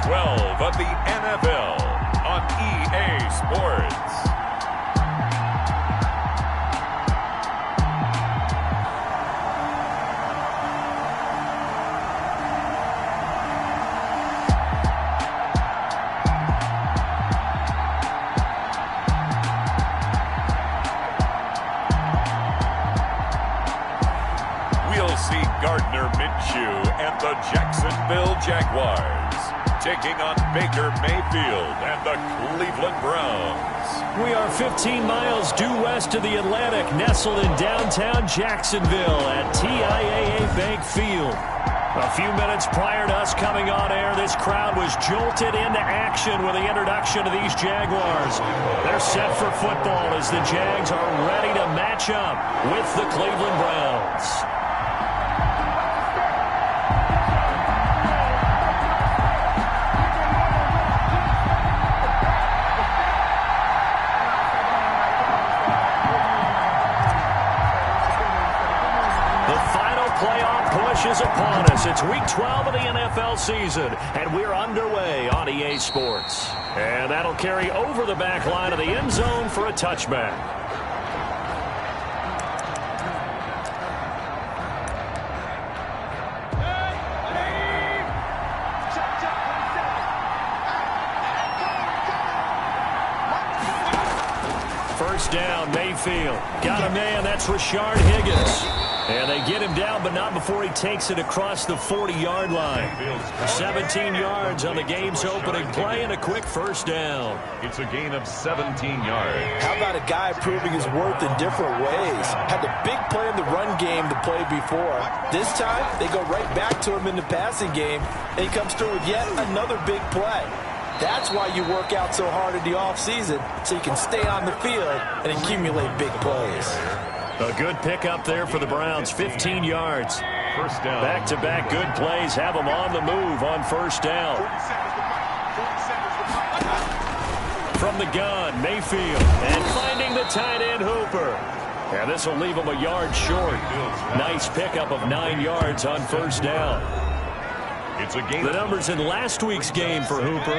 12 of the NFL on EA Sports. And the Jacksonville Jaguars taking on Baker Mayfield and the Cleveland Browns. We are 15 miles due west of the Atlantic, nestled in downtown Jacksonville at TIAA Bank Field. A few minutes prior to us coming on air, this crowd was jolted into action with the introduction of these Jaguars. They're set for football as the Jags are ready to match up with the Cleveland Browns. Is upon us. It's week 12 of the NFL season, and we're underway on EA Sports. And that'll carry over the back line of the end zone for a touchback. First down, Mayfield. Got a man, that's Rashard Higgins. And they get him down, but not before he takes it across the 40-yard line. 17 yards on the game's opening play and a quick first down. It's a gain of 17 yards. How about a guy proving his worth in different ways? Had the big play in the run game to play before. This time, they go right back to him in the passing game, and he comes through with yet another big play. That's why you work out so hard in the offseason, so you can stay on the field and accumulate big plays. A good pickup there for the Browns, 15 yards. First down. Back-to-back good plays have them on the move on first down. From the gun, Mayfield, and finding the tight end Hooper. And this will leave him a yard short. Nice pickup of 9 yards on first down. It's a game. The numbers in last week's game for Hooper,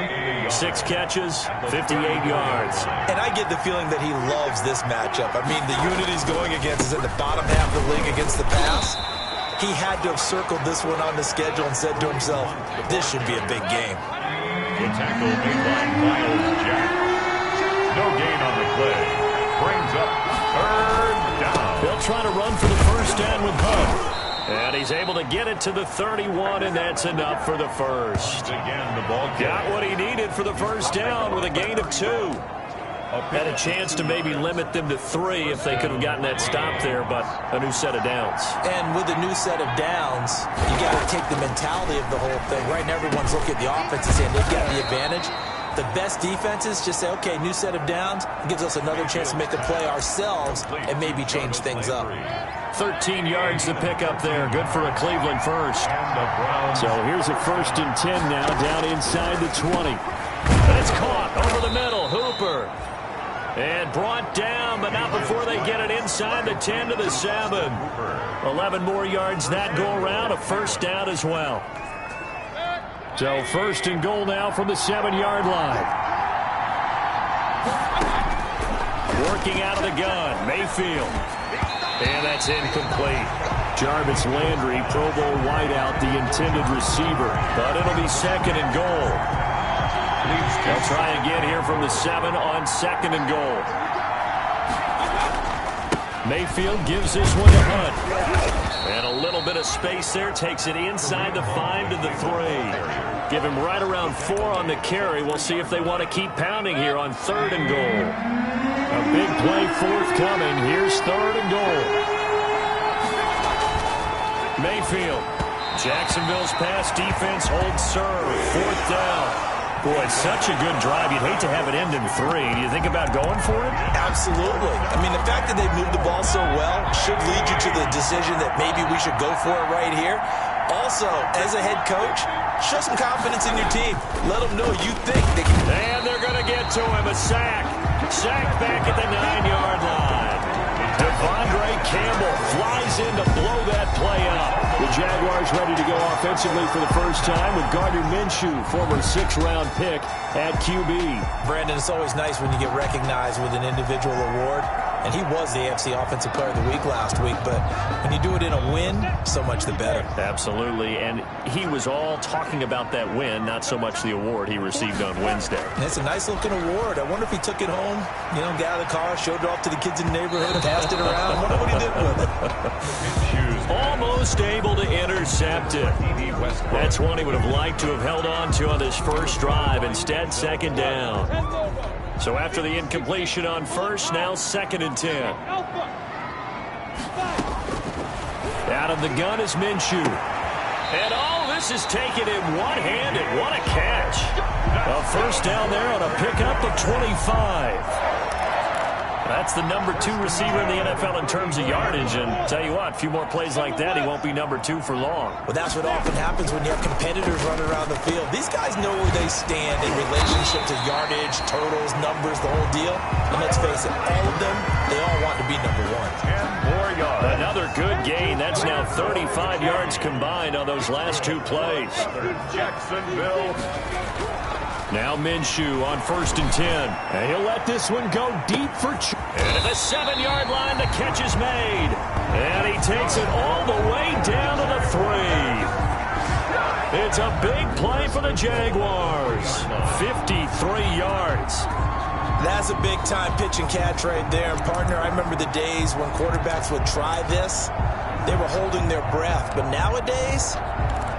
6 catches, 58 yards. And I get the feeling that he loves this matchup. I mean, the unit he's going against is in the bottom half of the league against the pass. He had to have circled this one on the schedule and said to himself, this should be a big game. The tackle made by Miles Jack. No gain on the play. Brings up third down. They'll try to run for the first down with Hunt. And he's able to get it to the 31, and that's enough for the first. Again, the ball got what he needed for the first down with a gain of 2. Had a chance to maybe limit them to 3 if they could have gotten that stop there, but a new set of downs. And with a new set of downs, you got to take the mentality of the whole thing. Right now, everyone's looking at the offense and saying they've got the advantage. The best defenses just say, okay, new set of downs. It gives us another chance to make a play ourselves and maybe change things up. 13 yards to pick up there. Good for a Cleveland first. So here's a 1st and 10 now down inside the 20. And it's caught over the middle. Hooper. And brought down, but not before they get it inside the 10 to the 7. 11 more yards that go around. A first down as well. So 1st and goal now from the 7-yard line. Working out of the gun. Mayfield. And that's incomplete. Jarvis Landry, Pro Bowl wideout, the intended receiver. But it'll be 2nd and goal. They'll try again here from the 7 on 2nd and goal. Mayfield gives this one to Hunt. And a little bit of space there. Takes it inside the 5 to the 3. Give him right around 4 on the carry. We'll see if they want to keep pounding here on 3rd and goal. A big play forthcoming. Here's 3rd and goal. Mayfield. Jacksonville's pass defense holds serve. 4th down. Boy, such a good drive. You'd hate to have it end in 3. Do you think about going for it? Absolutely. I mean, the fact that they've moved the ball so well should lead you to the decision that maybe we should go for it right here. Also, as a head coach, show some confidence in your team. Let them know you think they can. And they're going to get to him. A sack. Sack back at the 9-yard line. DeAndre Campbell flies in to blow that play up. The Jaguars ready to go offensively for the first time with Gardner Minshew, former 6th-round pick at QB. Brandon, it's always nice when you get recognized with an individual award. And he was the AFC Offensive Player of the Week last week. But when you do it in a win, so much the better. Absolutely. And he was all talking about that win, not so much the award he received on Wednesday. And it's a nice-looking award. I wonder if he took it home, you know, got out of the car, showed it off to the kids in the neighborhood, passed it around. I wonder what he did with it. Almost able to intercept it. That's one he would have liked to have held on to on his first drive. Instead, 2nd down. So after the incompletion on first, now 2nd and 10. Out of the gun is Minshew. And all this is taken in one-handed. What a catch. A first down there on a pickup of 25. That's the number 2 receiver in the NFL in terms of yardage. And tell you what, a few more plays like that, he won't be number 2 for long. Well, that's what often happens when you have competitors running around the field. These guys know where they stand in relationship to yardage, totals, numbers, the whole deal. And let's face it, all of them, they all want to be number 1. 10 more yards. Another good gain. That's now 35 yards combined on those last 2 plays. Jacksonville. Now Minshew on 1st and 10. And he'll let this one go deep for... And at the 7-yard line, the catch is made. And he takes it all the way down to the 3. It's a big play for the Jaguars. 53 yards. That's a big-time pitch and catch right there. And, partner, I remember the days when quarterbacks would try this. They were holding their breath. But nowadays,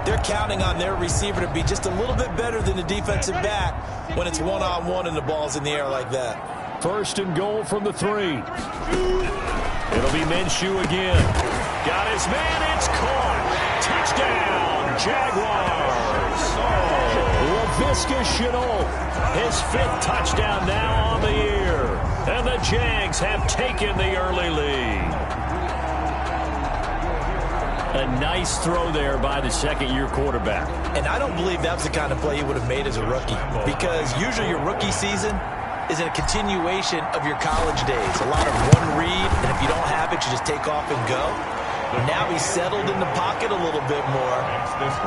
they're counting on their receiver to be just a little bit better than the defensive back when it's one-on-one and the ball's in the air like that. 1st and goal from the 3. It'll be Minshew again. Got his man. It's caught. Touchdown, Jaguars. Laviska Shenault, his 5th touchdown now on the year. And the Jags have taken the early lead. A nice throw there by the 2nd-year quarterback. And I don't believe that was the kind of play he would have made as a rookie. Because usually your rookie season is a continuation of your college days. A lot of one read, and if you don't have it, you just take off and go. Now he's settled in the pocket a little bit more,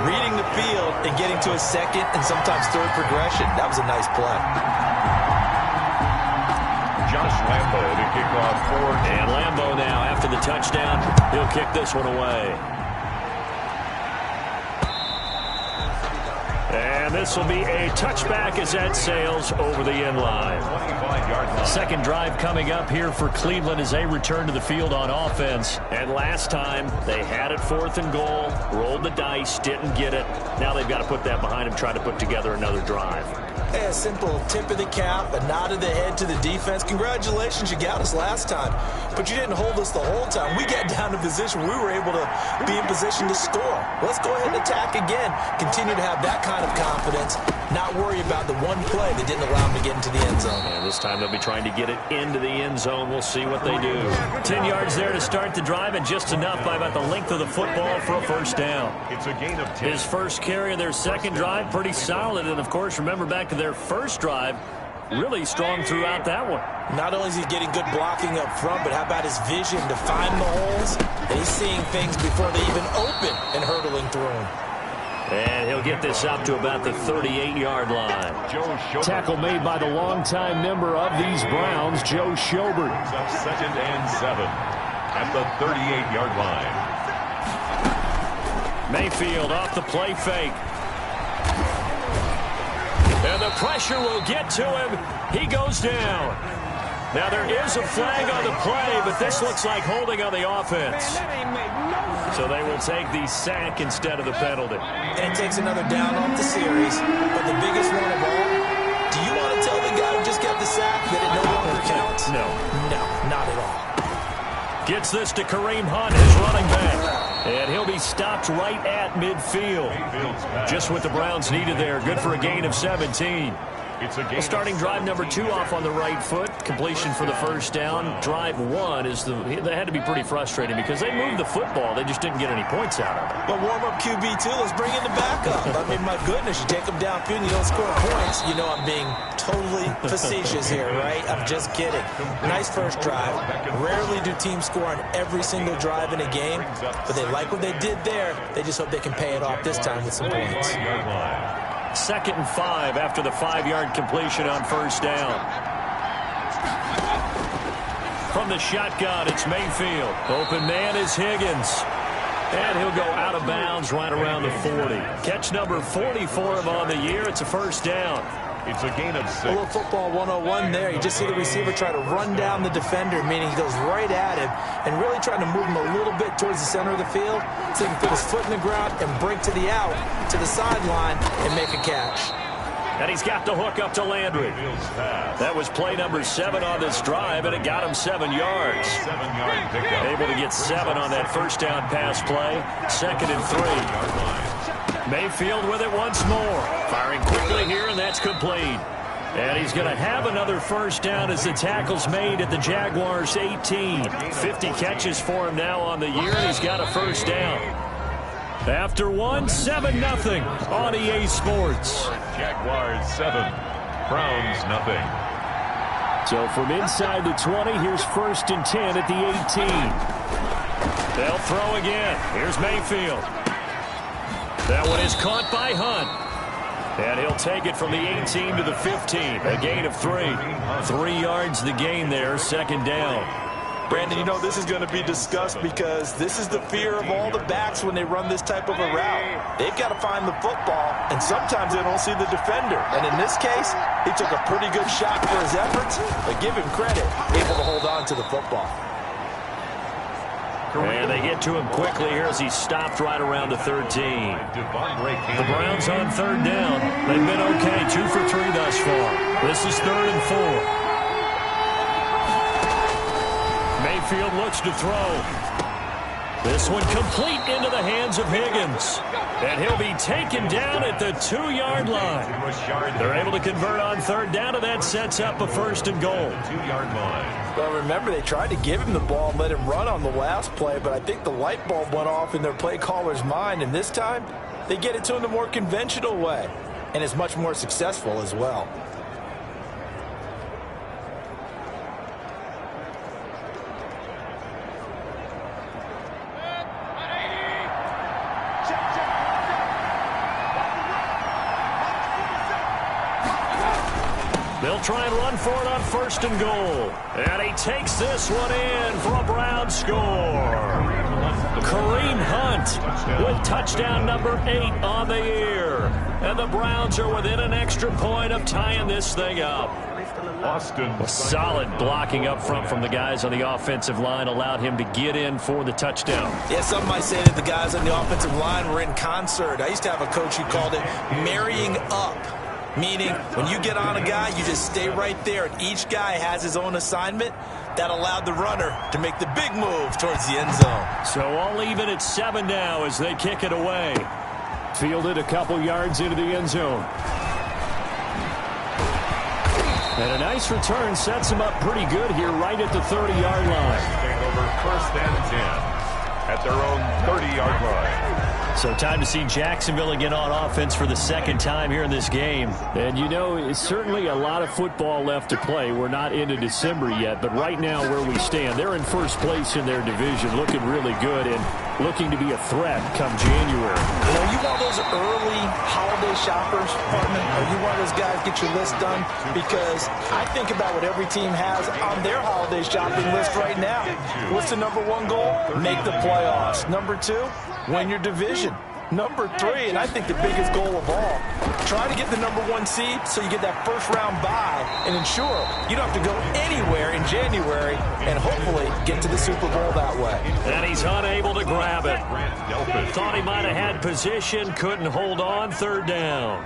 reading the field and getting to a 2nd and sometimes 3rd progression. That was a nice play. Josh Lambo to kick off for. And Lambo now, after the touchdown, he'll kick this one away. And this will be a touchback as that sails over the end line. 25-yard line. 2nd drive coming up here for Cleveland as they return to the field on offense. And last time, they had it 4th and goal, rolled the dice, didn't get it. Now they've got to put that behind them, try to put together another drive. Hey, a simple tip of the cap, a nod of the head to the defense. Congratulations, you got us last time. But you didn't hold us the whole time. We got down to position where we were able to be in position to score. Let's go ahead and attack again. Continue to have that kind of confidence. Not worry about the one play that didn't allow them to get into the end zone. And this time they'll be trying to get it into the end zone. We'll see what they do. 10 yards there to start the drive, and just enough by about the length of the football for a first down. It's a gain of 10. His first carry of their 2nd drive, pretty solid. And, of course, remember back to their first drive, really strong throughout that one. Not only is he getting good blocking up front, but how about his vision to find the holes? And he's seeing things before they even open and hurtling through them. And he'll get this up to about the 38-yard line. Tackle made by the longtime member of these Browns, Joe Schobert. 2nd and 7 at the 38-yard line. Mayfield off the play fake. And the pressure will get to him. He goes down. Now there is a flag on the play, but this looks like holding on the offense. So they will take the sack instead of the penalty. And it takes another down off the series. But the biggest one of all, do you want to tell the guy who just got the sack that it no longer counts? No. No, not at all. Gets this to Kareem Hunt, his running back. And he'll be stopped right at midfield. Just what the Browns needed there. Good for a gain of 17. Starting drive number 2 off on the right foot. Completion for the first down. Drive 1 is they had to be pretty frustrating because they moved the football. They just didn't get any points out of it. But warm-up QB2, let's bring in the backup. I mean, my goodness, you take them downfield and you don't score points. You know I'm being totally facetious here, right? I'm just kidding. Nice first drive. Rarely do teams score on every single drive in a game, but they like what they did there. They just hope they can pay it off this time with some points. 2nd and 5 after the 5-yard completion on first down. From the shotgun, it's Mayfield. Open man is Higgins. And he'll go out of bounds right around the 40. Catch number 40 for him on the year. It's a first down. It's a gain of 6. A little football 101 there. You just see the receiver try to run down the defender, meaning he goes right at him and really trying to move him a little bit towards the center of the field so he can put his foot in the ground and break to the out, to the sideline, and make a catch. And he's got the hook up to Landry. That was play number 7 on this drive, and it got him 7 yards. 7-yard pickup. Able to get 7 on that first down pass play. 2nd and 3. Mayfield with it once more. Firing quickly here, and that's complete. And he's going to have another first down as the tackle's made at the Jaguars' 18. 50 catches for him now on the year, and he's got a first down. After 1, 7-0 on EA Sports. Jaguars 7, Browns nothing. So from inside the 20, here's 1st and 10 at the 18. They'll throw again. Here's Mayfield. That one is caught by Hunt. And he'll take it from the 18 to the 15. A gain of 3. 3 yards the gain there, 2nd down. Brandon, you know this is going to be discussed because this is the fear of all the backs when they run this type of a route. They've got to find the football, and sometimes they don't see the defender. And in this case, he took a pretty good shot for his efforts, but give him credit, able to hold on to the football. And they get to him quickly here as he stopped right around the 13. The Browns on 3rd down. They've been okay, 2 for 3 thus far. This is 3rd and 4. Mayfield looks to throw. This one complete into the hands of Higgins. And he'll be taken down at the 2-yard line. They're able to convert on 3rd down, and that sets up a 1st and goal. 2-yard line. Well, remember, they tried to give him the ball and let him run on the last play, but I think the light bulb went off in their play caller's mind, and this time they get it to him the more conventional way, and it's much more successful as well. They'll try and run for it on 1st and goal. And he takes this one in for a Brown score. Kareem Hunt with touchdown number 8 on the year. And the Browns are within an extra point of tying this thing up. Austin. Solid blocking up front from the guys on the offensive line allowed him to get in for the touchdown. Yeah, some might say that the guys on the offensive line were in concert. I used to have a coach who called it marrying up. Meaning, when you get on a guy, you just stay right there, and each guy has his own assignment. That allowed the runner to make the big move towards the end zone. So all even at 7 now as they kick it away. Fielded a couple yards into the end zone. And a nice return sets him up pretty good here right at the 30-yard line. Take over 1st and 10 at their own 30-yard line. So time to see Jacksonville again on offense for the 2nd time here in this game. And you know, it's certainly a lot of football left to play. We're not into December yet, but right now where we stand, they're in 1st place in their division, looking really good and looking to be a threat come January. You know, you one of those early holiday shoppers, partner? Are you one of those guys get your list done? Because I think about what every team has on their holiday shopping list right now. What's the number 1 goal? Make the playoffs. Number 2, win your division. Number 3, and I think the biggest goal of all, try to get the number 1 seed so you get that 1st round bye and ensure you don't have to go anywhere in January and hopefully get to the Super Bowl that way. And he's unable to grab it. Thought he might have had position, couldn't hold on, 3rd down.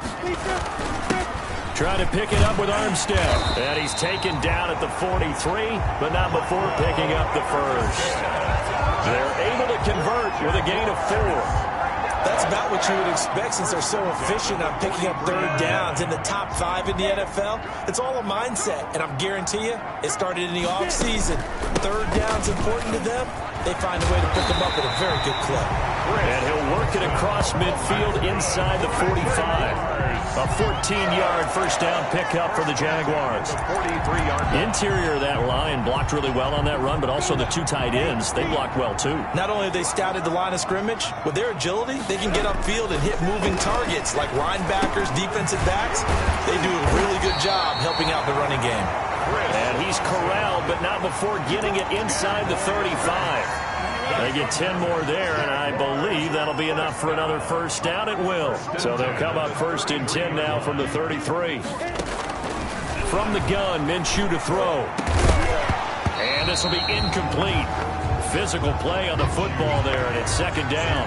Trying to pick it up with Armstead. And he's taken down at the 43, but not before picking up the 1st. They're able to convert with a gain of 4. That That's about what you would expect since they're so efficient on picking up third downs in the top 5 in the NFL. It's all a mindset, and I'm guarantee you it started in the offseason. Third down's important to them. They find a way to pick them up at a very good clip. And he'll work it across midfield inside the 45. A 14-yard first down pickup for the Jaguars. Interior of that line blocked really well on that run, but also the 2 tight ends, they blocked well too. Not only have they scouted the line of scrimmage, with their agility, they can get upfield and hit moving targets like linebackers, defensive backs. They do a really good job helping out the running game. And he's corralled, but not before getting it inside the 35. They get 10 more there, and I believe that'll be enough for another first down. It will. So they'll come up first and 10 now from the 33. From the gun, Minshew to throw. And this will be incomplete. Physical play on the football there, and it's second down.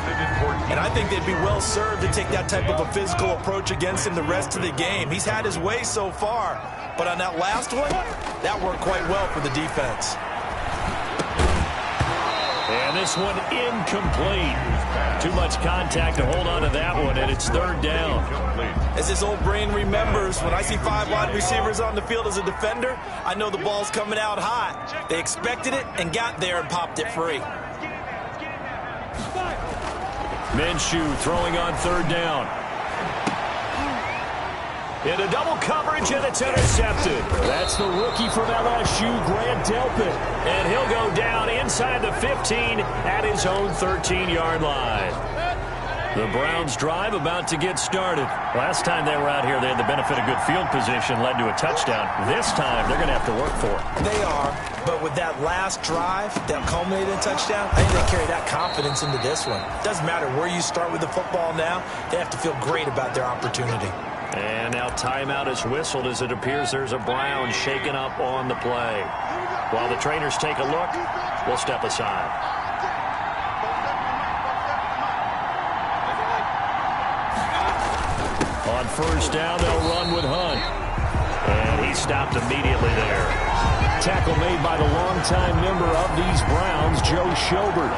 And I think they'd be well served to take that type of a physical approach against him the rest of the game. He's had his way so far, but on that last one, that worked quite well for the defense. And this one incomplete. Too much contact to hold on to that one, and it's third down. As this old brain remembers, when I see 5 wide receivers on the field as a defender, I know the ball's coming out hot. They expected it and got there and popped it free. Minshew throwing on third down. Into double coverage, and it's intercepted. That's the rookie from LSU, Grant Delpit. And he'll go down inside the 15 at his own 13-yard line. The Browns drive about to get started. Last time they were out here, they had the benefit of good field position, led to a touchdown. This time, they're going to have to work for it. They are, but with that last drive that culminated in a touchdown, I think they carry that confidence into this one. Doesn't matter where you start with the football now, they have to feel great about their opportunity. And now timeout is whistled as it appears there's a Brown shaken up on the play. While the trainers take a look, we'll step aside. On first down, they'll run with Hunt. And he stopped immediately there. Tackle made by the longtime member of these Browns, Joe Schobert.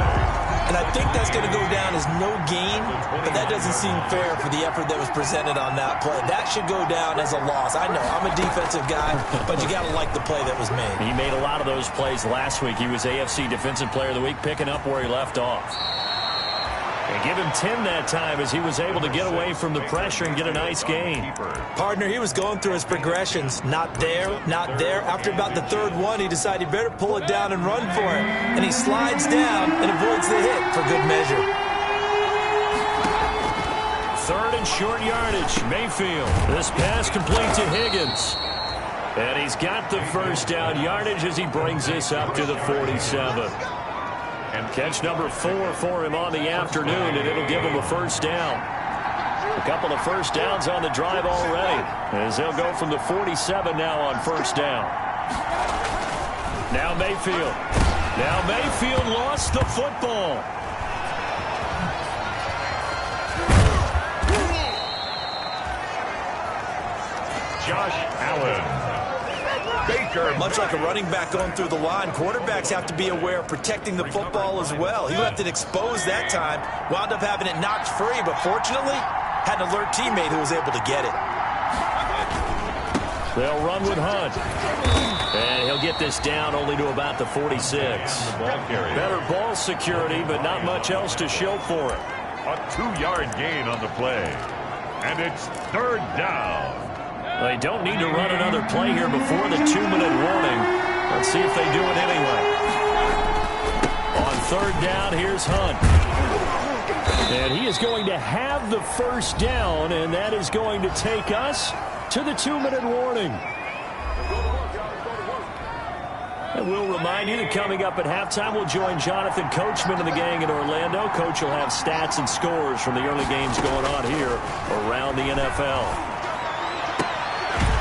And I think that's going to go down as no gain, but that doesn't seem fair for the effort that was presented on that play. That should go down as a loss. I know, I'm a defensive guy, but you got to like the play that was made. He made a lot of those plays last week. He was AFC Defensive Player of the Week, picking up where he left off. And give him 10 that time as he was able to get away from the pressure and get a nice gain. Partner, he was going through his progressions. Not there, not there. After about the third one, he decided he better pull it down and run for it. And he slides down and avoids the hit for good measure. Third and short yardage. Mayfield. This pass complete to Higgins. And he's got the first down yardage as he brings this up to the 47. And catch number 4 for him on the afternoon, and it'll give him a first down. A couple of first downs on the drive already, as they'll go from the 47 now on first down. Now Mayfield. Now Mayfield lost the football. Josh Allen. Baker. Much like a running back going through the line, quarterbacks have to be aware of protecting the football as well. He left it exposed that time, wound up having it knocked free, but fortunately, had an alert teammate who was able to get it. They'll run with Hunt. And he'll get this down only to about the 46. Better ball security, but not much else to show for it. A 2-yard gain on the play. And it's third down. They don't need to run another play here before the 2-minute warning. Let's see if they do it anyway. On third down, here's Hunt. And he is going to have the first down, and that is going to take us to the 2-minute warning. And we'll remind you that coming up at halftime, we'll join Jonathan Coachman and the gang in Orlando. Coach will have stats and scores from the early games going on here around the NFL.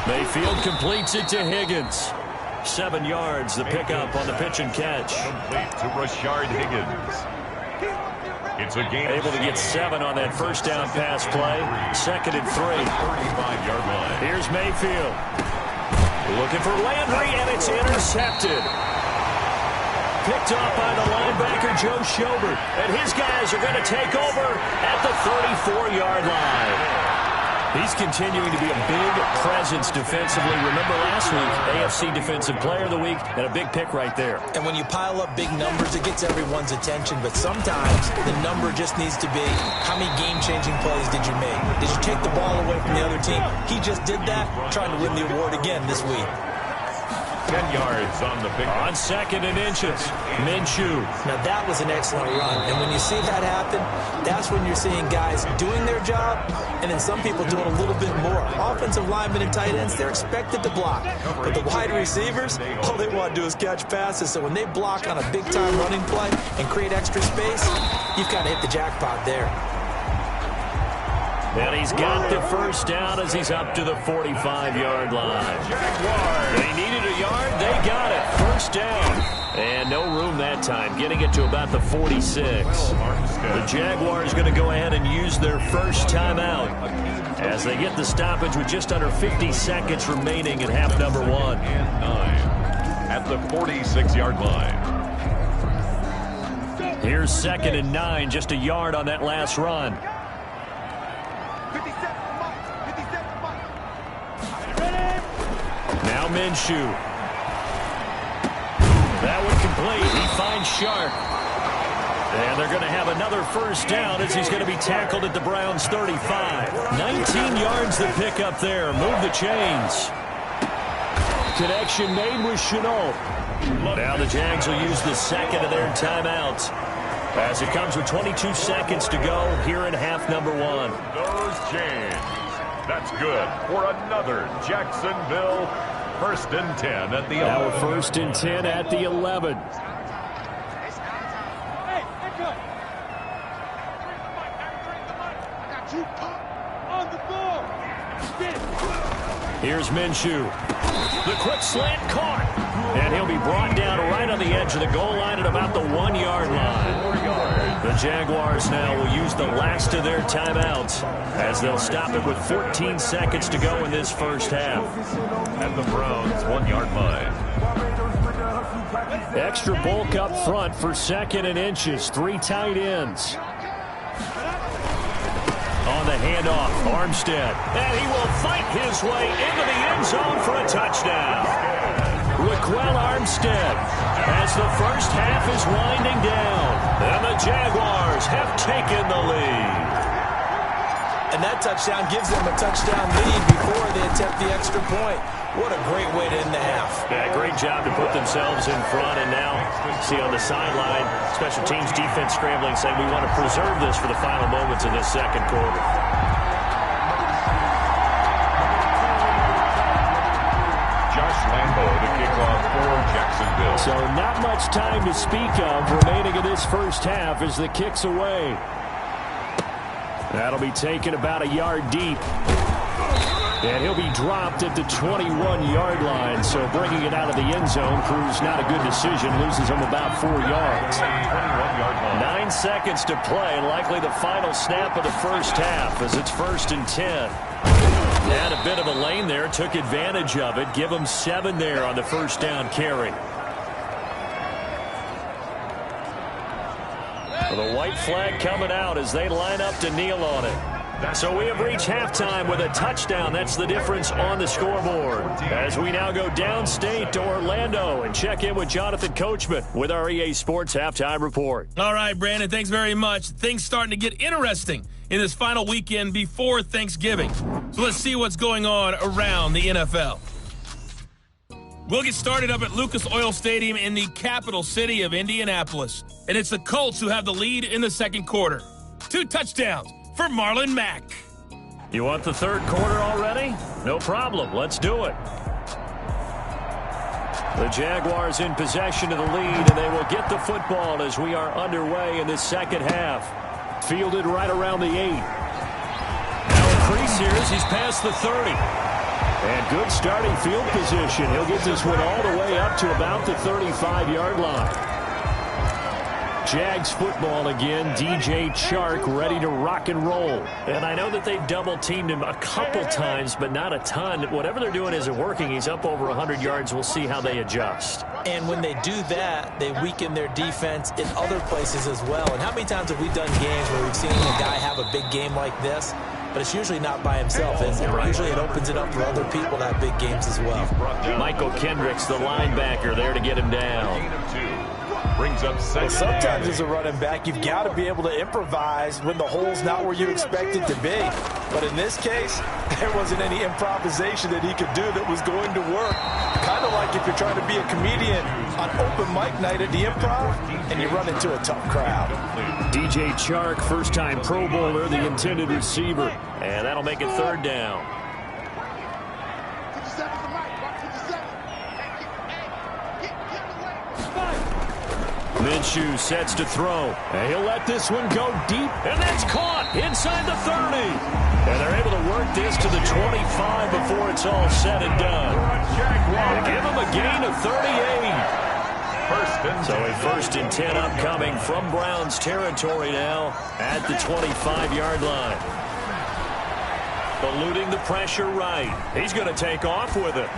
Mayfield completes it to Higgins. 7 yards, the pickup on the pitch and catch. Complete to Rashard Higgins. It's a gain. Able to get 7 on that first down pass play. 2nd and 3. 35-yard line. Here's Mayfield. Looking for Landry, and it's intercepted. picked off by the linebacker, Joe Schobert. And his guys are going to take over at the 34-yard line. He's continuing to be a big presence defensively. Remember last week, AFC Defensive Player of the Week, and a big pick right there. And when you pile up big numbers, it gets everyone's attention. But sometimes the number just needs to be, how many game-changing plays did you make? Did you take the ball away from the other team? He just did that, trying to win the award again this week. 10 yards on the big on 2nd and inches. Minshew. Now, that was an excellent run. And when you see that happen, that's when you're seeing guys doing their job and then some people doing a little bit more. Offensive linemen and tight ends, they're expected to block. But the wide receivers, all they want to do is catch passes. So when they block on a big-time running play and create extra space, you've kind of hit the jackpot there. And he's got the first down as he's up to the 45-yard line. They needed a yard. They got it. First down. And no room that time, getting it to about the 46. The Jaguars going to go ahead and use their first timeout as they get the stoppage with just under 50 seconds remaining in half number 1. And 9 at the 46-yard line. Here's 2nd and 9, just a yard on that last run. Now Minshew. That one complete. He finds Sharp. And they're going to have another first down as he's going to be tackled at the Browns' 35. 19 yards to pick up there. Move the chains. Connection made with Chenault. Now the Jags will use the second of their timeouts as it comes with 22 seconds to go here in half number 1. Those chains. That's good for another Jacksonville 1st and 10 at the 11. Now 1st and 10 at the 11. Here's Minshew. The quick slant caught. And he'll be brought down right on the edge of the goal line at about the 1-yard line. The Jaguars now will use the last of their timeouts as they'll stop it with 14 seconds to go in this first half. At the Browns' 1-yard line. Extra bulk up front for 2nd and inches. 3 tight ends. On the handoff, Armstead. And he will fight his way into the end zone for a touchdown. Raquel Armstead as the first half is winding down. And the Jaguars have taken the lead. And that touchdown gives them a touchdown lead before they attempt the extra point. What a great way to end the half. Yeah, great job to put themselves in front. And now, see on the sideline, special teams defense scrambling, saying we want to preserve this for the final moments of this second quarter. Josh Lambo to kick off for Jacksonville. So not much time to speak of remaining in this first half as the kick's away. That'll be taken about a yard deep. And he'll be dropped at the 21-yard line. So bringing it out of the end zone proves not a good decision. Loses him about 4 yards. 9 seconds to play. Likely the final snap of the first half as it's 1st and 10. Had a bit of a lane there. Took advantage of it. Give him 7 there on the first down carry. The white flag coming out as they line up to kneel on it. So we have reached halftime with a touchdown. That's the difference on the scoreboard. As we now go downstate to Orlando and check in with Jonathan Coachman with our EA Sports Halftime Report. All right, Brandon, thanks very much. Things starting to get interesting in this final weekend before Thanksgiving. So let's see what's going on around the NFL. We'll get started up at Lucas Oil Stadium in the capital city of Indianapolis. And it's the Colts who have the lead in the second quarter. 2 touchdowns for Marlon Mack. You want the third quarter already? No problem. Let's do it. The Jaguars in possession of the lead, and they will get the football as we are underway in this second half. Fielded right around the 8. Now increase here as he's past the 30. And good starting field position. He'll get this one all the way up to about the 35-yard line. Jags football again. DJ Chark ready to rock and roll. And I know that they've double-teamed him a couple times, but not a ton. Whatever they're doing isn't working. He's up over 100 yards. We'll see how they adjust. And when they do that, they weaken their defense in other places as well. And how many times have we done games where we've seen a guy have a big game like this, but it's usually not by himself, is it? Usually it opens it up for other people to have big games as well. Michael Kendricks, the linebacker, there to get him down. Brings up second. Well, sometimes as a running back, you've got to be able to improvise when the hole's not where you expect it to be. But in this case, there wasn't any improvisation that he could do that was going to work. Kind of like if you're trying to be a comedian on open mic night at the Improv and you run into a tough crowd. DJ Chark, first-time Pro Bowler, the intended receiver. And that'll make it third down. Minshew sets to throw. And he'll let this one go deep, and that's caught inside the 30. And they're able to work this to the 25 before it's all said and done. They give him a gain of 38. So a first and 10 upcoming from Browns territory now at the 25-yard line. Eluding the pressure right. He's going to take off with it.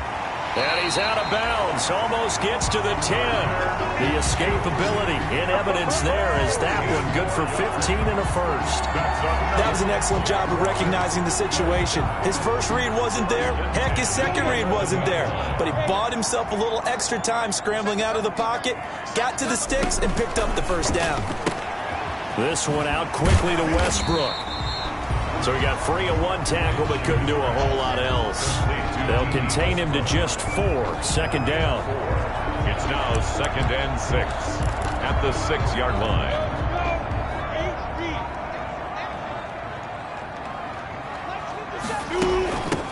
And he's out of bounds. Almost gets to the 10. The escapability in evidence there is that one good for 15 and a first. That was an excellent job of recognizing the situation. His first read wasn't there. Heck, his second read wasn't there. But he bought himself a little extra time scrambling out of the pocket, got to the sticks, and picked up the first down. This one out quickly to Westbrook. So he got free of one tackle but couldn't do a whole lot else. They'll contain him to just 4. Second down. It's now second and 6 at the 6-yard line.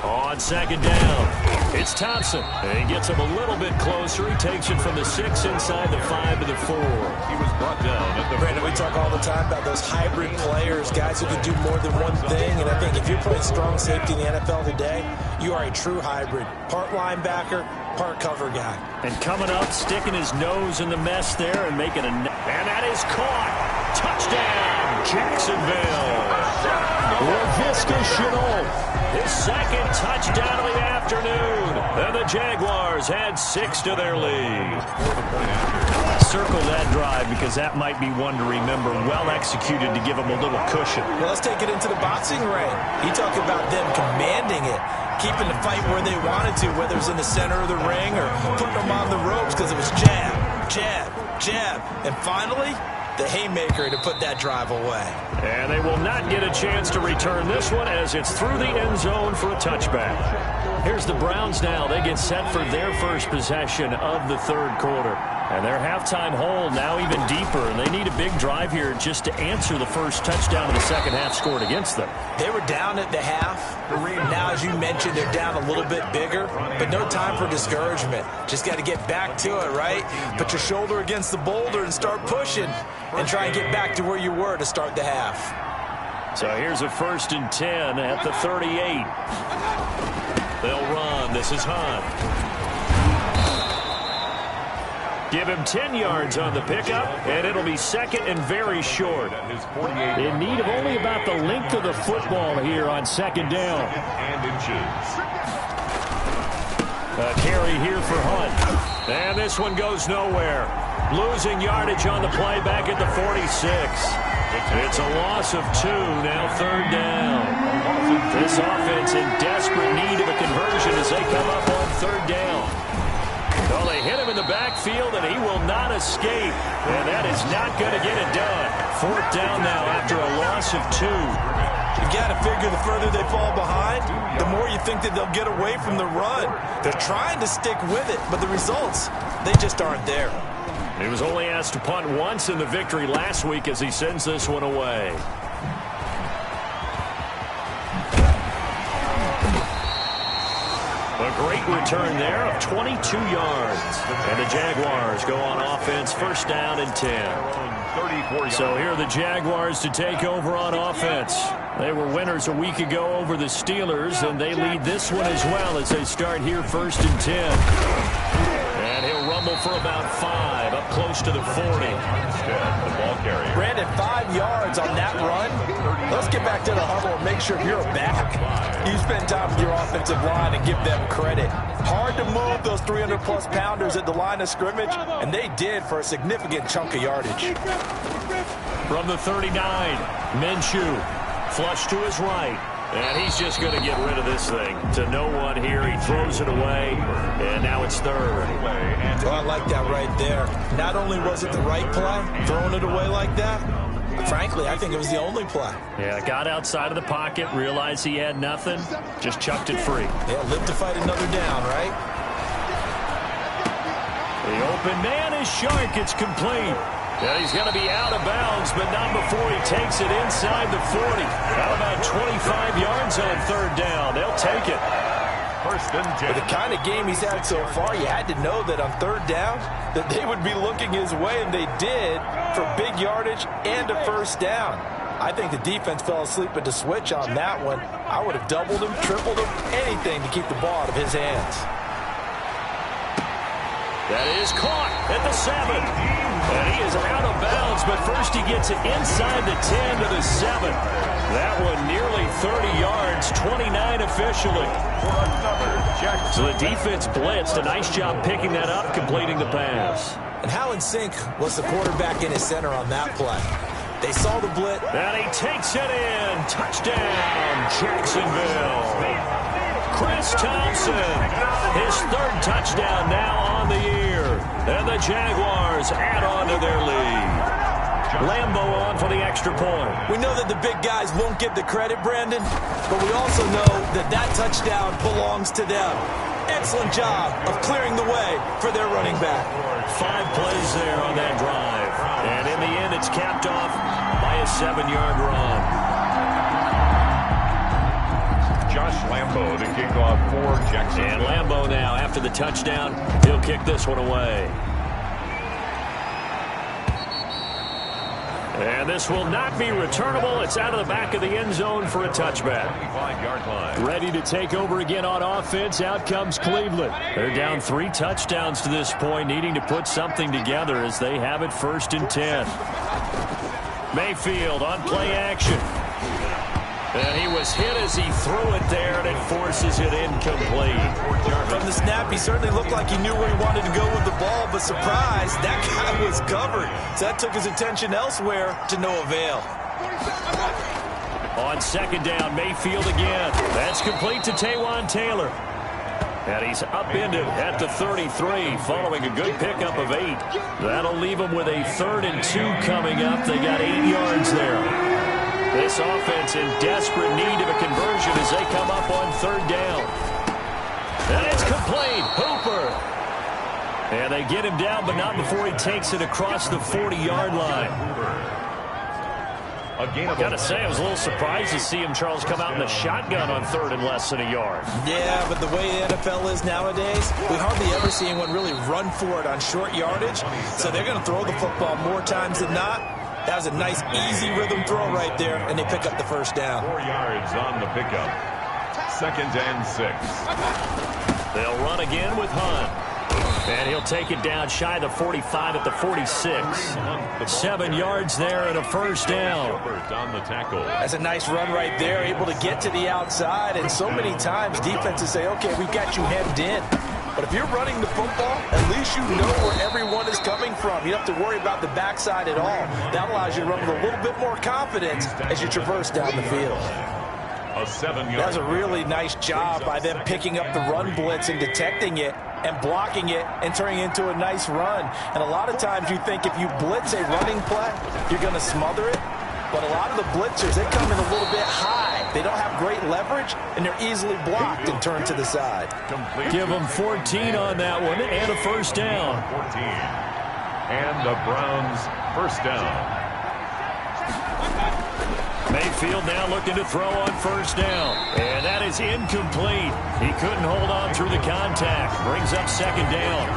On second down, it's Thompson. And he gets him a little bit closer. He takes it from the 6 inside the 5 to the 4. He was brought down at the... Brandon, we talk all the time about those hybrid players, guys who can do more than one thing. And I think if you're playing strong safety in the NFL today, you are a true hybrid. Part linebacker, part cover guy. And coming up, sticking his nose in the mess there and making a... And that is caught. Touchdown, Jacksonville. LaVisca Chenault, his second touchdown of the afternoon. And the Jaguars add 6 to their lead. Circle that drive because that might be one to remember. Well executed to give them a little cushion. Well, let's take it into the boxing ring. You talk about them commanding it, keeping the fight where they wanted to, whether it's in the center of the ring or putting them on the ropes because it was jab, jab, jab. And finally, the haymaker to put that drive away. And they will not get a chance to return this one as it's through the end zone for a touchback. Here's the Browns now. They get set for their first possession of the third quarter. And their halftime hole now even deeper. And they need a big drive here just to answer the first touchdown of the second half scored against them. They were down at the half. Now, as you mentioned, they're down a little bit bigger. But no time for discouragement. Just got to get back to it, right? Put your shoulder against the boulder and start pushing. And try and get back to where you were to start the half. So here's a first and 10 at the 38. They'll run. This is Hunt. Give him 10 yards on the pickup, and it'll be second and very short. In need of only about the length of the football here on second down. A carry here for Hunt. And this one goes nowhere. Losing yardage on the play back at the 46. It's a loss of 2, now third down. This offense in desperate need of a conversion as they come up on third down. Well, they hit him in the backfield, and he will not escape. And that is not going to get it done. Fourth down now after a loss of 2. You got to figure the further they fall behind, the more you think that they'll get away from the run. They're trying to stick with it, but the results, they just aren't there. He was only asked to punt once in the victory last week as he sends this one away. A great return there of 22 yards. And the Jaguars go on offense, first down and 10. So here are the Jaguars to take over on offense. They were winners a week ago over the Steelers, and they lead this one as well as they start here first and 10. And he'll rumble for about 5 up close to the 40. Instead, the ball carrier. Brandon, 5 yards on that run. Let's get back to the huddle and make sure you're a back. You spend time with your offensive line and give them credit. Hard to move those 300-plus pounders at the line of scrimmage, and they did for a significant chunk of yardage. From the 39, Minshew, flush to his right. And he's just going to get rid of this thing to no one here. He throws it away, and now it's third. Oh, I like that right there. Not only was it the right play, throwing it away like that, frankly, I think it was the only play. Yeah, got outside of the pocket, realized he had nothing, just chucked it free. Yeah, live to fight another down, right? The open man is Shark. It's complete. Yeah, he's going to be out of bounds, but not before he takes it inside the 40. How about 25 yards on third down? They'll take it. First and 10. With the kind of game he's had so far, you had to know that on third down that they would be looking his way, and they did, for big yardage and a first down. I think the defense fell asleep at the switch on that one. I would have doubled him, tripled him, anything to keep the ball out of his hands. That is caught at the 7. And he is out of bounds, but first he gets it inside the 10 to the 7. That one nearly 30 yards, 29 officially. So the defense blitzed. A nice job picking that up, completing the pass. And how in sync was the quarterback in his center on that play? They saw the blitz. And he takes it in. Touchdown, Jacksonville. Chris Thompson, his third touchdown now on the year. And the Jaguars add on to their lead. Lambo on for the extra point. We know that the big guys won't get the credit, Brandon, but we also know that that touchdown belongs to them. Excellent job of clearing the way for their running back. 5 plays there on that drive. And in the end, it's capped off by a 7-yard run. Josh Lambo to kick off for Jackson. And Lambo now, after the touchdown, he'll kick this one away. And this will not be returnable. It's out of the back of the end zone for a touchback. 25-yard line. Ready to take over again on offense. Out comes Cleveland. They're down 3 touchdowns to this point, needing to put something together as they have it first and 10. Mayfield on play action. And he was hit as he threw it there, and it forces it incomplete. From the snap, he certainly looked like he knew where he wanted to go with the ball, but surprise, that guy was covered. So that took his attention elsewhere to no avail. On second down, Mayfield again. That's complete to Taywan Taylor. And he's upended at the 33, following a good pickup of 8. That'll leave him with a 3rd and 2 coming up. They got 8 yards there. This offense in desperate need of a conversion as they come up on third down. And it's complete. Hooper. And they get him down, but not before he takes it across the 40-yard line. Gotta say, I was a little surprised to see him, Charles, come out in the shotgun on 3rd and less than a yard. Yeah, but the way the NFL is nowadays, we hardly ever see anyone really run for it on short yardage. So they're going to throw the football more times than not. That was a nice, easy rhythm throw right there, and they pick up the first down. 4 yards on the pickup. 2nd and 6. They'll run again with Hunt. And he'll take it down shy of the 45 at the 46. 7 yards there and a first down. On the tackle. That's a nice run right there, able to get to the outside. And so many times defenses say, okay, we've got you hemmed in. But if you're running the football, at least you know where everyone is coming from. You don't have to worry about the backside at all. That allows you to run with a little bit more confidence as you traverse down the field. A 7-yard. That was a really nice job by them picking up the run blitz and detecting it and blocking it and turning it into a nice run. And a lot of times you think if you blitz a running play, you're going to smother it. But a lot of the blitzers, they come in a little bit high. They don't have great leverage, and they're easily blocked and turned to the side. Give them 14 on that one and a first down. 14. And the Browns first down. Mayfield now looking to throw on first down. And that is incomplete. He couldn't hold on through the contact. Brings up second down.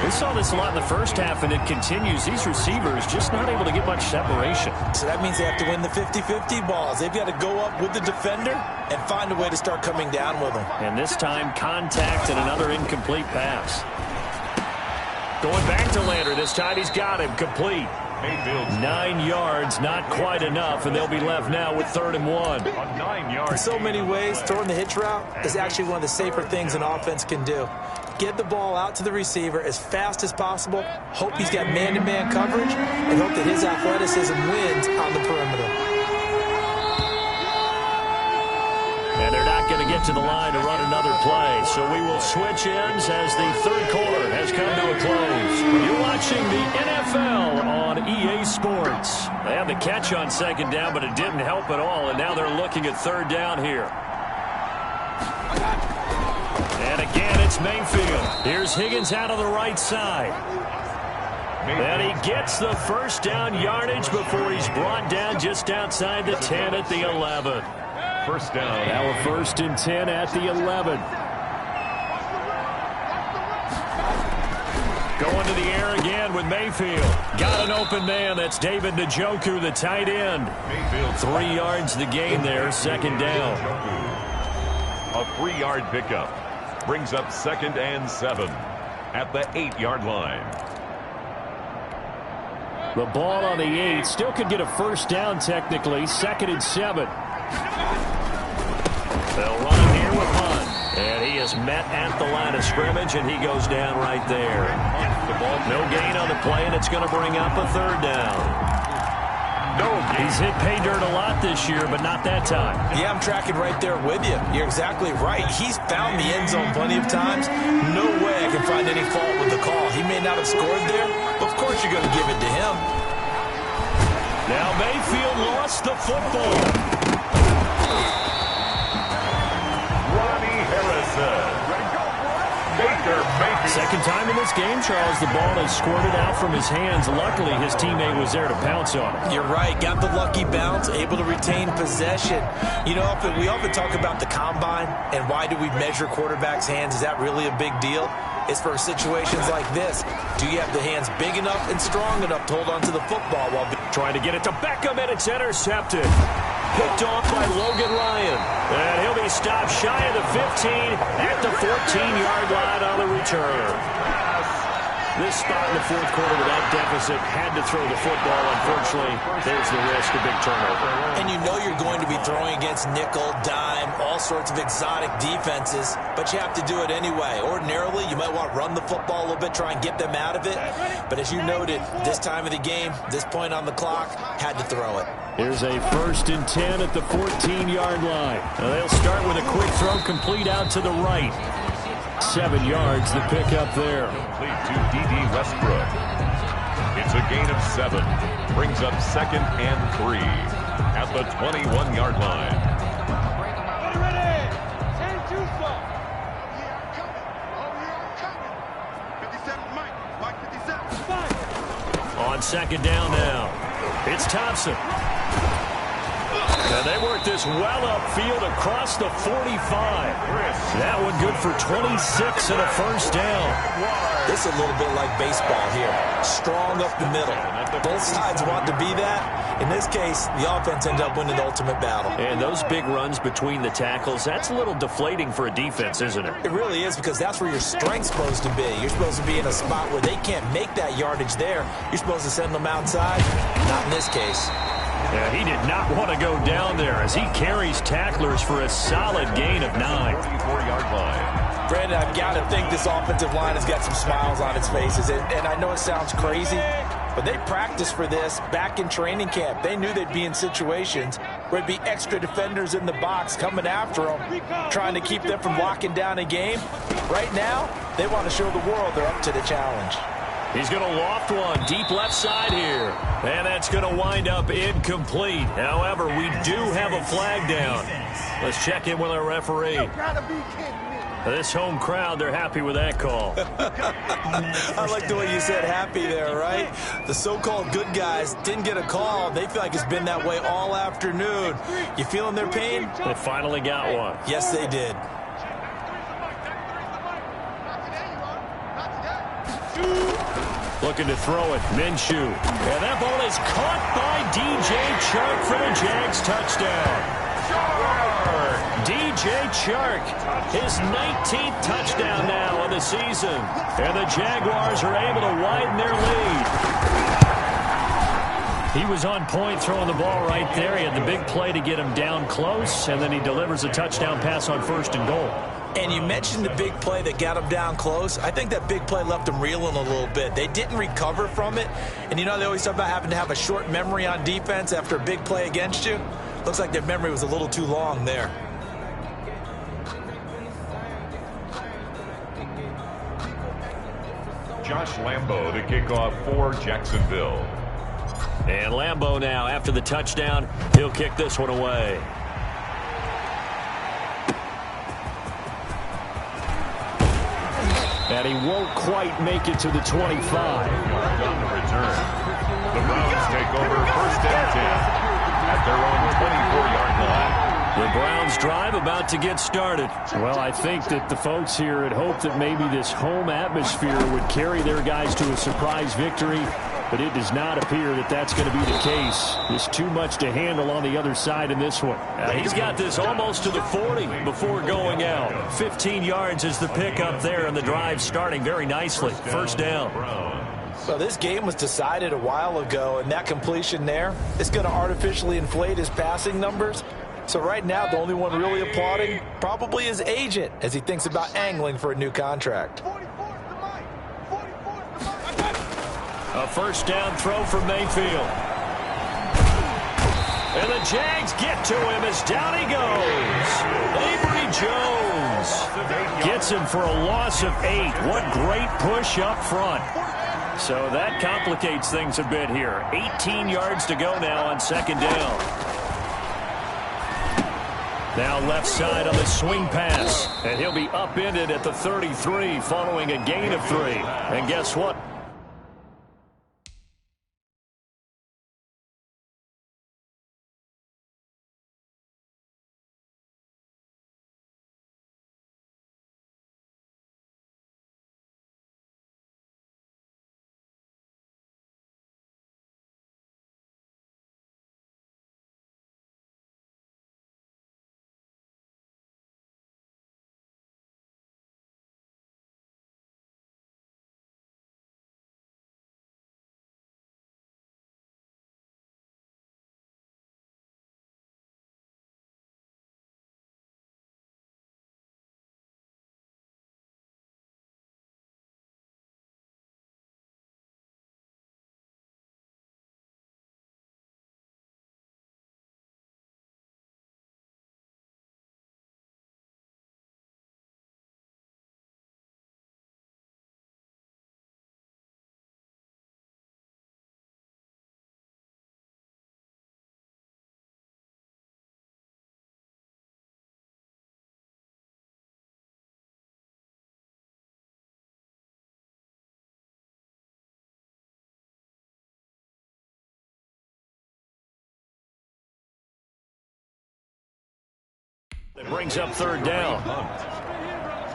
We saw this a lot in the first half, and it continues. These receivers just not able to get much separation. So that means they have to win the 50-50 balls. They've got to go up with the defender and find a way to start coming down with them. And this time, contact and another incomplete pass. Going back to Lander. This time he's got him. Complete. 9 yards, not quite enough, and they'll be left now with 3rd and 1. In so many ways, throwing the hitch route is actually one of the safer things an offense can do. Get the ball out to the receiver as fast as possible, hope he's got man-to-man coverage, and hope that his athleticism wins on the perimeter. And they're not going to get to the line to run another play. So we will switch ends as the 3rd quarter has come to a close. You're watching the NFL on EA Sports. They had the catch on 2nd down, but it didn't help at all. And now they're looking at 3rd down here. And again, it's Mayfield. Here's Higgins out on the right side. And he gets the 1st down yardage before he's brought down just outside the 10 at the 11. 1st down. Now a 1st and 10 at the 11. Going to the air again with Mayfield. Got an open man. That's David Njoku, the tight end. 3 yards the gain there. 2nd down. A 3-yard pickup. Brings up 2nd and 7 at the 8-yard line. The ball on the 8. Still could get a 1st down technically. 2nd and 7. They'll run it here with Hunt. And he is met at the line of scrimmage, and he goes down right there. No gain on the play, and it's going to bring up a 3rd down. No gain. He's hit pay dirt a lot this year, but not that time. Yeah, I'm tracking right there with you. You're exactly right. He's found the end zone plenty of times. No way I can find any fault with the call. He may not have scored there, but of course you're going to give it to him. Now Mayfield lost the football. Second time in this game, Charles, the ball is squirted out from his hands. Luckily, his teammate was there to pounce on it. You're right. Got the lucky bounce, able to retain possession. You know, we often talk about the combine and why do we measure quarterbacks' hands. Is that really a big deal? It's for situations like this. Do you have the hands big enough and strong enough to hold on to the football while trying to get it to Beckham, and it's intercepted. Picked off by Logan Ryan. And he'll be stopped shy of the 15 at the 14-yard line on the return. This spot in the 4th quarter with that deficit had to throw the football. Unfortunately, there's the risk of big turnover. And you know you're going to be throwing against nickel, dime, all sorts of exotic defenses, but you have to do it anyway. Ordinarily, you might want to run the football a little bit, try and get them out of it. But as you noted, this time of the game, this point on the clock, had to throw it. Here's a 1st and 10 at the 14-yard line. Now they'll start with a quick throw complete out to the right. 7 yards, the pickup there. Complete to D.D. Westbrook. It's a gain of 7. Brings up 2nd and 3 at the 21-yard line. On 2nd down now, it's Thompson. And they work this well upfield across the 45. That one good for 26 and a 1st down. This is a little bit like baseball here. Strong up the middle. Both sides want to be that. In this case, the offense ended up winning the ultimate battle. And those big runs between the tackles, that's a little deflating for a defense, isn't it? It really is, because that's where your strength's supposed to be. You're supposed to be in a spot where they can't make that yardage there. You're supposed to send them outside. Not in this case. Yeah, he did not want to go down there as he carries tacklers for a solid gain of 9. 44-yard line. Brandon, I've got to think this offensive line has got some smiles on its faces. And I know it sounds crazy, but they practiced for this back in training camp. They knew they'd be in situations where it'd be extra defenders in the box coming after them, trying to keep them from locking down a game. Right now, they want to show the world they're up to the challenge. He's going to loft one deep left side here. And that's going to wind up incomplete. However, we do have a flag down. Let's check in with our referee. This home crowd, they're happy with that call. I like the way you said happy there, right? The so-called good guys didn't get a call. They feel like it's been that way all afternoon. You feeling their pain? They finally got one. Yes, they did. Looking to throw it, Minshew. And that ball is caught by DJ Chark for the Jags touchdown. DJ Chark, his 19th touchdown now of the season. And the Jaguars are able to widen their lead. He was on point throwing the ball right there. He had the big play to get him down close, and then he delivers a touchdown pass on 1st and goal. And you mentioned the big play that got him down close. I think that big play left him reeling a little bit. They didn't recover from it. And, you know, they always talk about having to have a short memory on defense after a big play against you. Looks like their memory was a little too long there. Josh Lambo to kick off for Jacksonville. And Lambo now, after the touchdown, he'll kick this one away. And he won't quite make it to the 25. On the return. The Browns take over 1st and 10 at their own 24-yard line. The Browns drive about to get started. Well, I think that the folks here had hoped that maybe this home atmosphere would carry their guys to a surprise victory, but it does not appear that that's going to be the case. There's too much to handle on the other side in this one. He's got this almost to the 40 before going out. 15 yards is the pickup there, and the drive starting very nicely. 1st down. Well, this game was decided a while ago, and that completion there is going to artificially inflate his passing numbers. So right now, the only one really applauding probably his agent as he thinks about angling for a new contract. A 1st down throw for Mayfield. And the Jags get to him as down he goes. Avery Jones gets him for a loss of 8. What great push up front. So that complicates things a bit here. 18 yards to go now on 2nd down. Now left side on the swing pass. And he'll be upended at the 33 following a gain of 3. And guess what? It brings up 3rd down.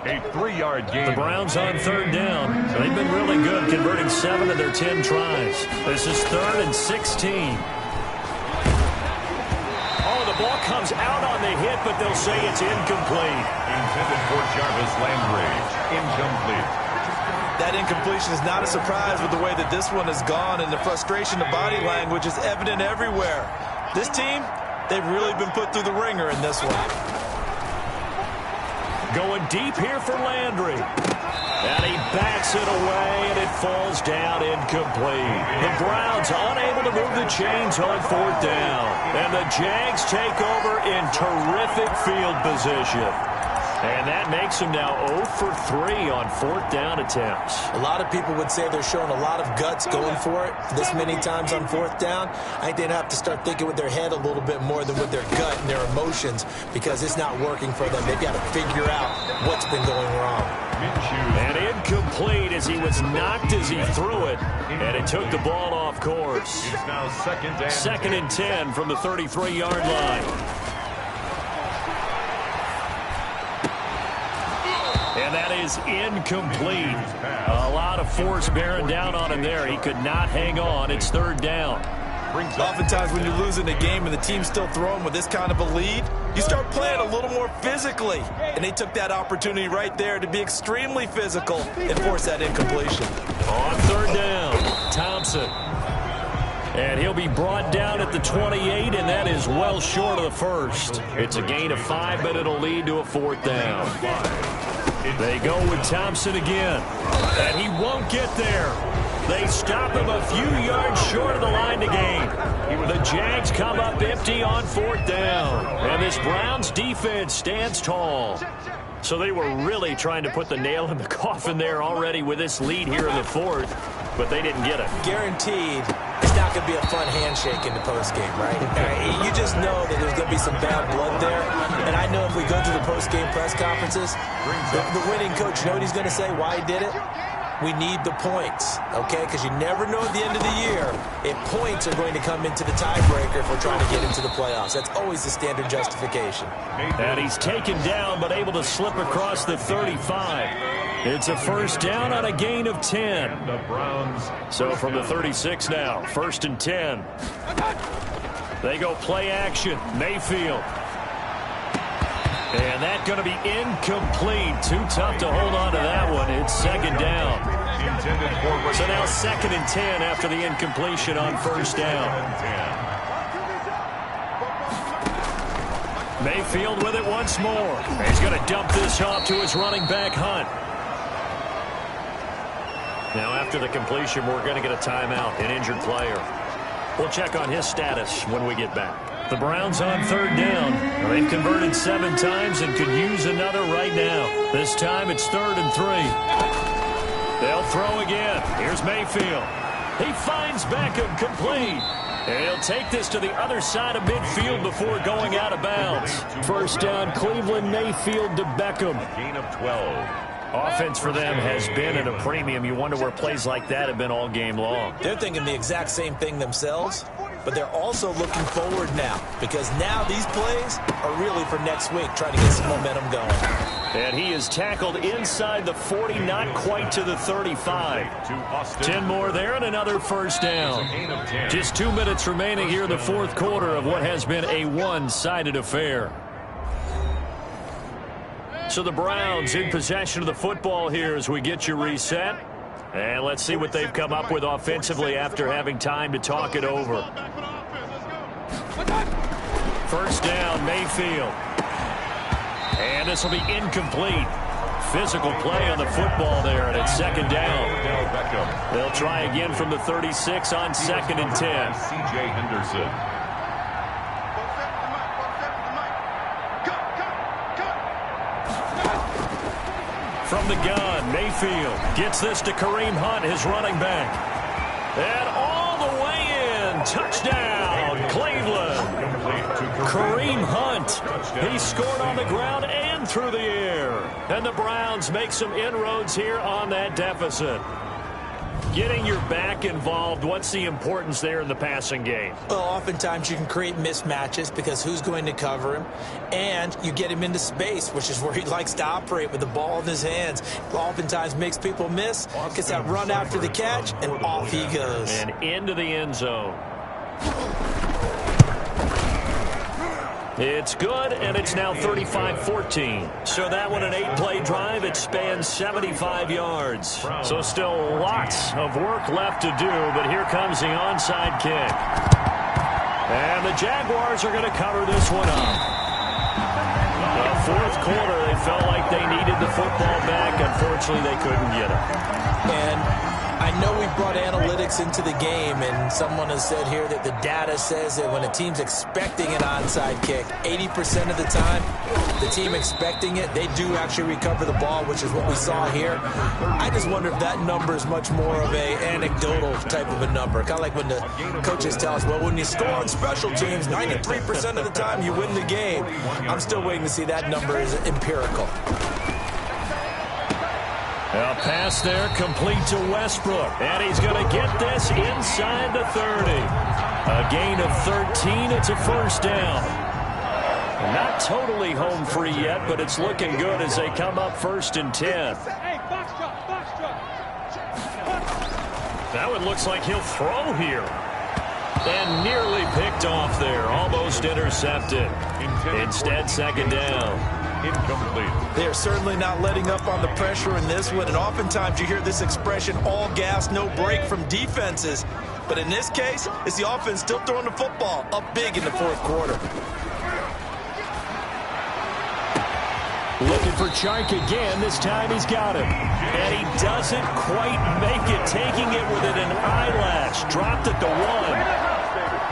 A 3-yard gain. The Browns on 3rd down. They've been really good, converting 7 of their 10 tries. This is 3rd and 16. Oh, the ball comes out on the hit, but they'll say it's incomplete. Intended for Jarvis Landry. Incomplete. That incompletion is not a surprise with the way that this one has gone, and the frustration, the body language is evident everywhere. This team, they've really been put through the ringer in this one. Going deep here for Landry. And he backs it away, and it falls down incomplete. The Browns unable to move the chains on 4th down. And the Jags take over in terrific field position. And that makes them now 0 for 3 on 4th down attempts. A lot of people would say they're showing a lot of guts going for it this many times on 4th down. I think they'd have to start thinking with their head a little bit more than with their gut and their emotions, because it's not working for them. They've got to figure out what's been going wrong. And incomplete as he was knocked as he threw it, and it took the ball off course. It's now 2nd and 10 from the 33-yard line. And that is incomplete. A lot of force bearing down on him there. He could not hang on. It's 3rd down. Oftentimes when you're losing a game and the team's still throwing with this kind of a lead, you start playing a little more physically. And they took that opportunity right there to be extremely physical and force that incompletion. On third down, Thompson. And he'll be brought down at the 28, and that is well short of the first. It's a gain of 5, but it'll lead to a fourth down. They go with Thompson again, and he won't get there. They stop him a few yards short of the line to gain. The Jags come up empty on fourth down, and this Browns defense stands tall. So they were really trying to put the nail in the coffin there already with this lead here in the fourth, but they didn't get it. Guaranteed, it's not going to be a fun handshake in the postgame, right? You just know that there's going to be some bad blood there. And I know if we go to the postgame press conferences, the winning coach, you know what he's going to say, why he did it? We need the points, okay? Because you never know at the end of the year if points are going to come into the tiebreaker if we're trying to get into the playoffs. That's always the standard justification. And he's taken down but able to slip across the 35. It's a first down on a gain of 10. So from the 36 now, first and 10. They go play action. Mayfield. And that's going to be incomplete. Too tough to hold on to that one. It's second down. So now second and 10 after the incompletion on first down. Mayfield with it once more. He's going to dump this off to his running back, Hunt. Now after the completion, we're going to get a timeout, an injured player. We'll check on his status when we get back. The Browns on third down. They've converted 7 times and could use another right now. This time it's 3rd and 3. They'll throw again. Here's Mayfield. He finds Beckham complete. And he'll take this to the other side of midfield before going out of bounds. First down, Cleveland. Mayfield to Beckham. Gain of 12. Offense for them has been at a premium. You wonder where plays like that have been all game long. They're thinking the exact same thing themselves, but they're also looking forward now because now these plays are really for next week, trying to get some momentum going. And he is tackled inside the 40, not quite to the 35. 10 more there and another first down. Just 2 minutes remaining here in the fourth quarter of what has been a one-sided affair. So the Browns in possession of the football here as we get you reset. And let's see what they've come up with offensively after having time to talk it over. First down, Mayfield. And this will be incomplete. Physical play on the football there, and it's second down. They'll try again from the 36 on 2nd and 10. C.J. Henderson. From the gun, Mayfield gets this to Kareem Hunt, his running back. And all the way in. Touchdown, Cleveland. Kareem Hunt. He scored on the ground and through the air. And the Browns make some inroads here on that deficit. Getting your back involved, what's the importance there in the passing game? Well, oftentimes you can create mismatches because who's going to cover him? And you get him into space, which is where he likes to operate with the ball in his hands. Oftentimes makes people miss, gets that run after the catch, and off he goes. And into the end zone. It's good, and it's now 35-14. So that one, an 8-play drive. It spans 75 yards. So still lots of work left to do, but here comes the onside kick. And the Jaguars are going to cover this one up. The fourth quarter, they felt like they needed the football back. Unfortunately, they couldn't get it. And I know we brought analytics into the game, and someone has said here that the data says that when a team's expecting an onside kick, 80% of the time, the team expecting it, they do actually recover the ball, which is what we saw here. I just wonder if that number is much more of a anecdotal type of a number. Kind of like when the coaches tell us, well, when you score on special teams, 93% of the time you win the game. I'm still waiting to see that number is empirical. A pass there complete to Westbrook. And he's going to get this inside the 30. A gain of 13. It's a first down. Not totally home free yet, but it's looking good as they come up 1st and 10. That one looks like he'll throw here. And nearly picked off there. Almost intercepted. Instead, second down. Incomplete. They are certainly not letting up on the pressure in this one, and oftentimes you hear this expression, all gas, no break from defenses. But in this case, it's the offense still throwing the football up big in the fourth quarter. Looking for Chark again. This time he's got him. And he doesn't quite make it, taking it within an eyelash. Dropped at the 1.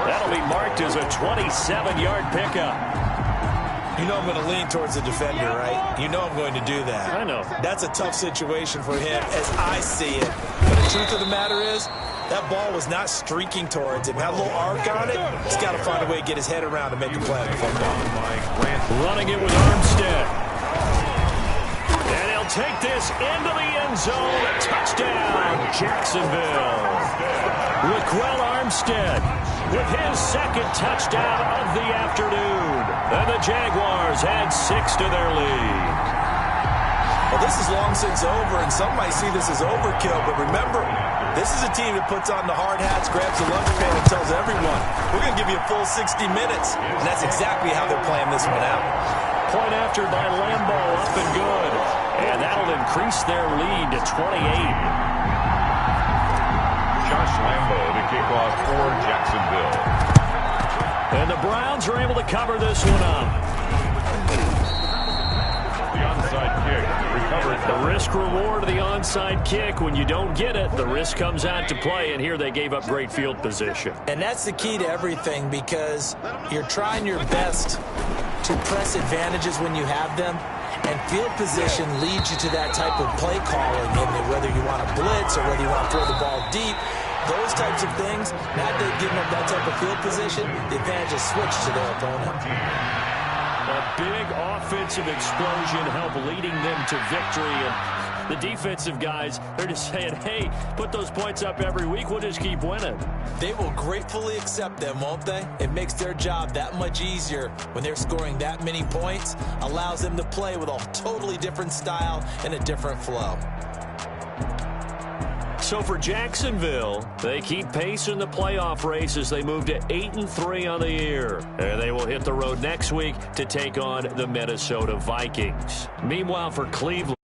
That'll be marked as a 27-yard pickup. You know I'm going to lean towards the defender, right? You know I'm going to do that. I know. That's a tough situation for him as I see it. But the truth of the matter is, that ball was not streaking towards him. Had a little arc on it. He's got to find a way to get his head around and make a play on the football. Running it with Armstead. And he'll take this into the end zone. Touchdown, Jacksonville. Raquel Armstead with his second touchdown of the afternoon. And the Jaguars add 6 to their lead. Well, this is long since over, and some might see this as overkill, but remember, this is a team that puts on the hard hats, grabs the lunch pail, and tells everyone, we're going to give you a full 60 minutes. And that's exactly how they're playing this one out. Point after by Lambo, up and good. And that'll increase their lead to 28. Josh Lambo to kick off for Jacksonville. And the Browns are able to cover this one up. The onside kick recovered. The risk reward of the onside kick. When you don't get it, the risk comes out to play, and here they gave up great field position. And that's the key to everything, because you're trying your best to press advantages when you have them, and field position leads you to that type of play calling, and whether you want to blitz or whether you want to throw the ball deep, those types of things, now they've given up that type of field position, the advantage is switched to their opponent. A big offensive explosion helped leading them to victory. And the defensive guys, they're just saying, hey, put those points up every week. We'll just keep winning. They will gratefully accept them, won't they? It makes their job that much easier when they're scoring that many points. Allows them to play with a totally different style and a different flow. So for Jacksonville, they keep pace in the playoff race as they move to 8-3 on the year. And they will hit the road next week to take on the Minnesota Vikings. Meanwhile, for Cleveland,